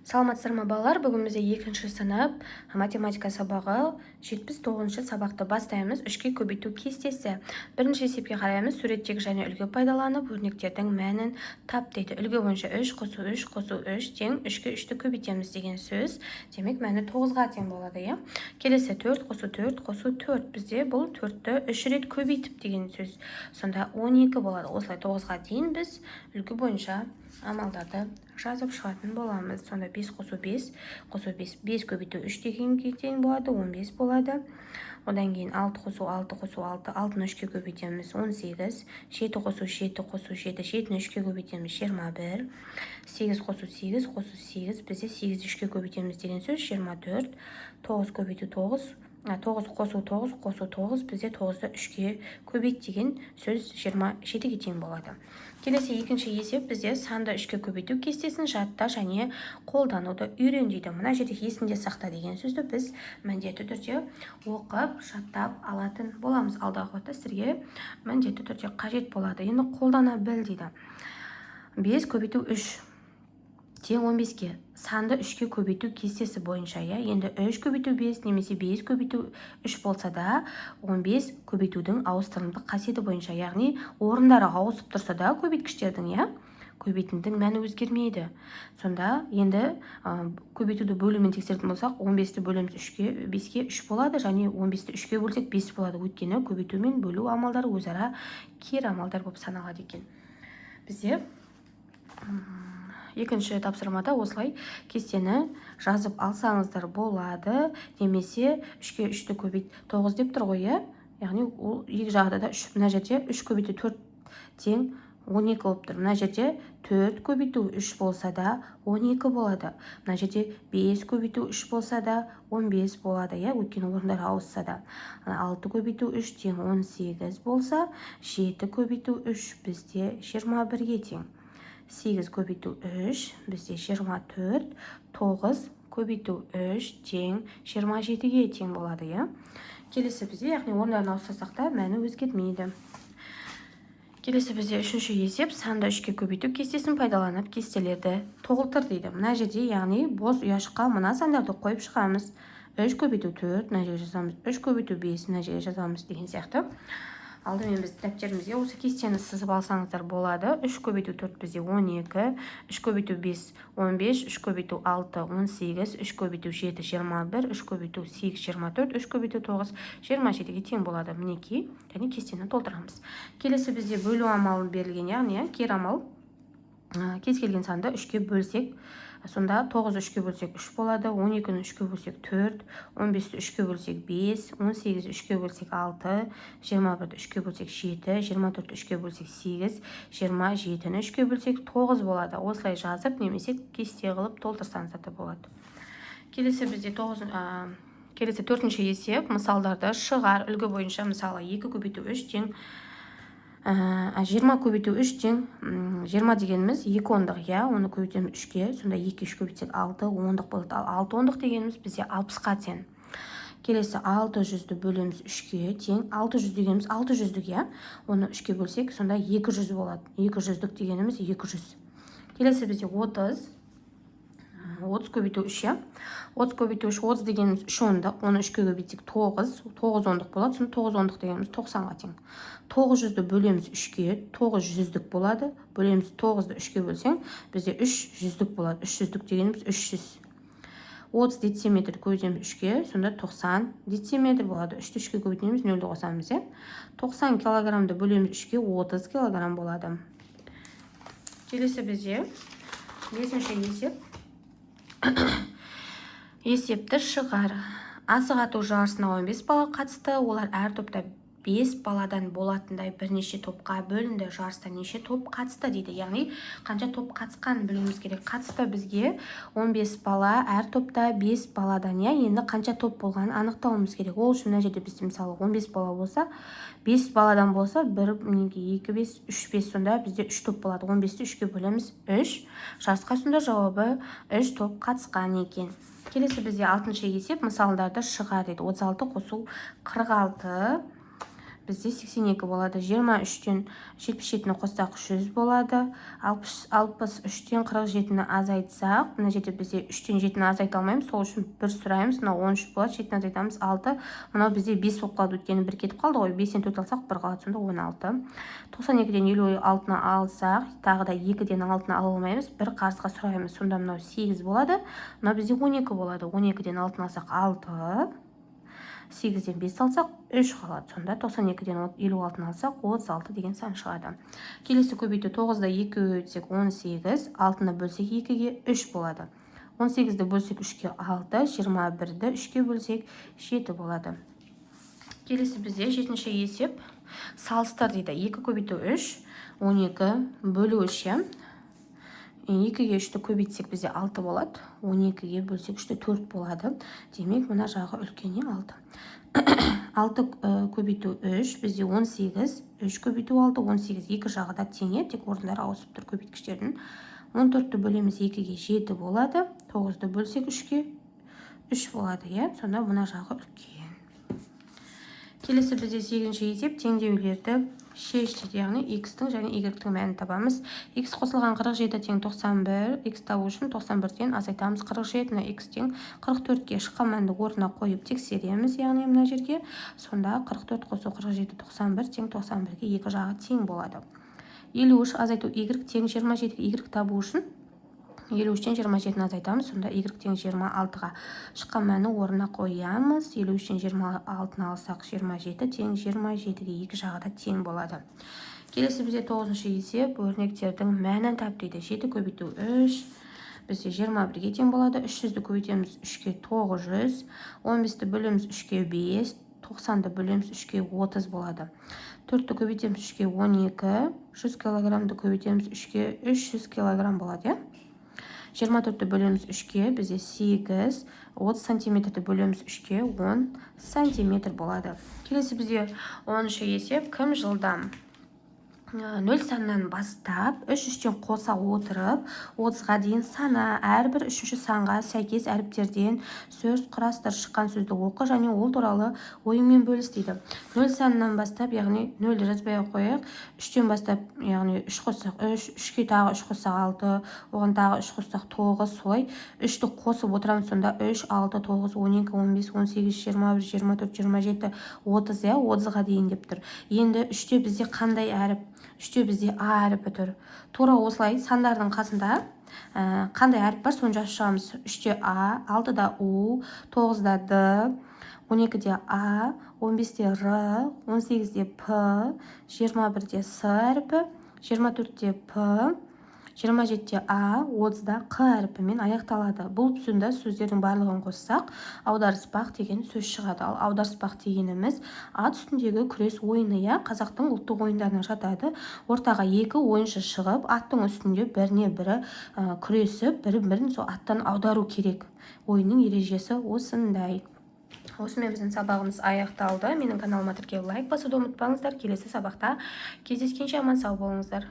Саламатсыздар ма балалар, бүгін бізде 2-ші сынып математика сабағы 79-ші сабақты бастаймыз. 3-ке көбейту кестесі. Бірінші есепке қараймыз. Суреттегі және үлгі пайдаланып, өрнектердің мәнін тап дейді. Үлгі бойынша 3 қосу 3 қосу 3 тең 3-ке 3-ті көбейтеміз деген сөз. Демек, мәні 9-ға тең болады, иә? Келесі 4 қосу 4 қосу 4. Бізде бұл 4-ті 3 рет көбейтіп деген сөз. Сонда 12 болады. Осылай 9-ға дейін біз үлгі бойынша амалдарды жазып шығатын боламыз. Сонда 5 қосу 5 қосу 5 5 көбейту 3 дегенге тең болады, 15 болады. Одан кейін 6 қосу 6 қосу 6 6-ны 3-ке көбейтеміз, 18. 7 қосу 7 қосу 7 7-ні 3-ке көбейтеміз, 21. 8 қосу 8 қосу 8 бізде 8-ді 3-ке көбейтеміз деген сөз, 24. 9 көбейту 9 9 қосу 9 қосу 9 бізде 9-ды 3-ке көбейт деген сөз 27-ге тең болады. Келесі екінші есеп бізде санды 3-ке көбейту кестесін жадта және қолдануды үйрен дейді. Мына жерде есінде сақта деген сөзді біз міндетті түрде оқып, жаттап алатын боламыз. Алдағы уақытта сіздерге міндетті түрде қажет болады. Енді қолдана біл дейді. 5 көбейту 3 тең 15-ке. Санды 3-ке көбейту кестесі бойынша, иә. Енді 3 көбейту 5 немесе 5 көбейту 3 болса да, 15 көбейтудің ауыстырымдық қасиеті бойынша, яғни орындары ауысып тұрса да көбейткіштердің, иә, көбейтудің мәні өзгермейді. Сонда енді көбейтуді бөлумен тексеретін болсақ, 15-ті бөлеміз 3-ке, 5-ке 3 болады, және 15-ті 3-ке бөлсек 5 болады. Өйткені көбейту мен бөлу амалдары өзара кері амалдар болып саналады екен. Бізде екінші тапсырмада осылай кестені жазып алсаңыздар болады. Немесе 3-ке 3-ті көбейт 9 деп тұр ғой, иә? Яғни ол екі жағда да 3, мына жерде 3 көбейту 4 тең 12 болып тұр. Мына жерде 4 көбейту 3 болса да 12 болады. Мына жерде 5 көбейту 3 болса да 15 болады, иә? Өйткені орындар ауысса да. 6 көбейту 3 тең 18 болса, 7 көбейту 3 бізде 21-ге тең. 8 көбейту 3 бізде 24, 9 көбейту 3 тең 27-ге тең болады, иә? Келесі бізде, яғни орындарын ауыстырсақ та мәні өзгермейді. Келесі бізде үшінші есеп, санды 3-ке көбейту кестесін пайдаланып кестелерді толтыр дейді. Мына жерде, яғни бос ұяшыққа мына сандарды қойып шығамыз. 3 көбейту 4, мына жерге жазамыз. 3 көбейту 5, мына жерге жазамыз деген сияқты. Алдымен біз дәптерімізге осы кестені сызып алсаңыздар болады. 3 көбейту 4 бізде 12, 3 көбейту 5 15, 3 көбейту 6 18, 3 көбейту 7 21, 3 көбейту 8 24, 3 көбейту 9 27-ге тең болады. Мінекей, және кестені толтырамыз. Келесі бізде бөлу амалы берілген, яғни кері амал. Кез келген санды 3-ке бөлсек, сонда 9-ды 3-ке бөлсек 3 болады, 12-ні 3-ке бөлсек 4, 15-ті 3-ке бөлсек 5, 18-ді 3-ке бөлсек 6, 21-ді 3-ке бөлсек 7, 24-ті 3-ке бөлсек 8, 27-ні 3-ке бөлсек 9 болады. Осылай жазып, немесе кесте қылып толтырсаңыздар да болады. Келесі бізде 4-ші есеп, мысалдарды шығар. Үлгі бойынша, мысалы 2 көбейту 3 тең 20 көбейту 3 тең 20 дегеніміз 2 ондық, иә, оны көбейтеміз 3-ке, сонда 2 3 көбейтсек 6 ондық болады. Ал 6 ондық дегеніміз бізде 60-қа тең. Келесі 600-ді бөлеміз 3-ке тең. 600 дегеніміз 600-дік, иә, оны 3-ке бөлсек, сонда 200 болады. 200-дік дегеніміз 200. Келесі бізде 30 көбейту 3, иә. 30 көбейту 3, 30 дегеніміз 3 ондық, оны 3-ке көбейтсек 9 ондық болады. Сонда 9 ондық дегеніміз 90-ға тең. 900-ді бөлеміз 3-ке, 900-дік болады. Бөлеміз 9-ды 3-ке бөлсең, бізде 300-дік болады. 300-дік дегеніміз 300. 30 дециметр көбейтеміз 3-ке, сонда 90 дециметр болады. 3-ті 3-ке көбейтеміз, 0-ді қосамыз, иә. 90 килограммды бөлеміз 3-ке, 30 килограмм болады. Келесі бізде 5-ші есеп. Есепті шығар. Асық ату жарысына 15 бала қатысты. Олар әр топта 5 баладан болатындай бірнеше топқа бөлінді. Жарыста неше топ қатысты дейді. Яғни қанша топ қатысқан білуіміз керек. Қатысты бізге 15 бала, әр топта 5 баладан, иә, енді қанша топ болғанын анықтауымыз керек. Ол үшін мына жерде бізде мысалы 15 бала болса, 5 баладан болса, 1 2 5 3 5, сонда бізде 3 топ болады. 15-ті 3-ке бөлеміз 3. Жарысқа сонда жауабы 3 топ қатысқан екен. Келесі бізде 6-шы есеп, мысалдарды шығар дейді. 36 қосу 46 бізде 82 болады. 23-тен 77-ні қоссақ 100 болады. 63-тен 47-ні азайтсақ, мына жерде бізде 3-тен 7-ні азайта алмаймыз, сол үшін 1 сұраймыз. Мынау 13 болады, 7-ні азайтамыз 6. Мынау бізде 5 болып қалды, өйткені 1 кетіп қалды ғой. 5-тен 4 алсақ 1 қалады, сонда 16. 92-ден 56-ны алсақ, тағы да 2-ден 6-ны ала алмаймыз, 1 қарызға сұраймыз. Сонда мынау 8 болады. Мынау бізде 12 болады. 12-ден 6-ны алсақ 6. 8-ден 5 алсақ 3 қалады. Сонда 92-ден 56-ны алсақ 36 деген сан шығады. Келесі көбейту 9-да 2 өтсек 18, 6-ны бөлсек 2-ге 3 болады. 18-ді бөлсек 3-ге 6, 21-ді 3-ге бөлсек 7 болады. Келесі бізде 7-ші есеп салыстыр дейді. 2 көбейту 3, 12 бөлу 3. 2-ге 3-ті көбейтсек бізде 6 болады. 12-ге бөлсек 3-ті 4 болады. Демек, мына жағы үлкені 6. 6 көбейту 3, бізде 18, 3 көбейту 6, 18, 2 жағы да теңе, тек орындар ауысып тұр көбейткіштердің. 14-ті бөлеміз 2-ге 7 болады, 9-ды бөлсек 3-ге 3 болады, сонда мына жағы үлкен. Келесі бізде 8-ші есеп теңдеулерді шешті, яғни x-тің және y-тің мәнін табамыз. X қосылған 47 тең 91, x табу үшін 91-ден азайтамыз 47-ні, x тең 44-ге шыққан мәнді орнына қойып тексереміз, яғни мына жерге. Сонда 44 қосу 47, 91 тең 91-ге екі жағы тең болады. 53 азайту y тең 27-ге y табу үшін 53-тен 27-ні азайтамыз, сонда y тең 26-ға шыққан мәні орнына қоямыз. 53-тен 26-ны алсақ 27 тең 27-ге екі жағы да тең болады. Келесі бізде 9-шы есеп өрнектердің мәнін тап дейді. 7 көбейту 3, бізде 21-ге тең болады. 300-ді көбейтеміз 3-ге 900, 15-ді бөлеміз 3-ге 5, 90-ды бөлеміз 3-ге 30 болады. 4-ті көбейтеміз 3-ге 12, 100 килограммды көбейтеміз 3-ге 300 килограмм болады. 24-ті бөлеміз 3-ке, бізде 8, 30 сантиметрді бөлеміз 3-ке 10 сантиметр болады. Келесі бізде 10-шы есеп кім жылдам? 0 саннан бастап 3-3-тен қоса отырып 30-ға дейін сана, әрбір 3-ші санға сәйкес әріптерден сөз құрастыр, шыққан сөзді оқы және ол туралы ойыңмен бөліс дейді. 0 санынан бастап, яғни 0-ді жазбай қояйық. 3-тен бастап, яғни 3 қоссақ 3, 3-ке тағы 3 қоссақ 6, оған тағы 3 қоссақ 9, солай 3-ті қосып отырамыз, сонда 3, 6, 9, 12, 15, 18, 21, 24, 27, 30, 30-ға дейін деп тұр. Енді 3-те бізде қандай әріп? 3-те бізде А әріпі тұр. Тура осылай сандардың қасында қандай әріп бар, соны жазып шығамыз. 3-те А, 6-да У, 9-да Д, 12-де А, 15-де Р, 18-де П, 21-де С әріпі, 24-де П, 27-де А, 30-да Қ әріпімен аяқталады. Бұл сонда сөздердің барлығын қоссақ, аударыспақ деген сөз шығады. Ал аударыспақ дегеніміз ат үстіндегі күрес ойыны, қазақтың ұлттық ойындарына жатады. Ортаға 2 ойыншы шығып, аттың үстінде біріне бірі күресіп, бірін сол аттан аудару керек. Ойынның ережесі осындай. Осымен біздің сабағымыз аяқталды. Менің каналыма тіркеліп лайк басуды ұмытпаңыздар. Келесі сабақта кездескенше аман сау болыңыздар.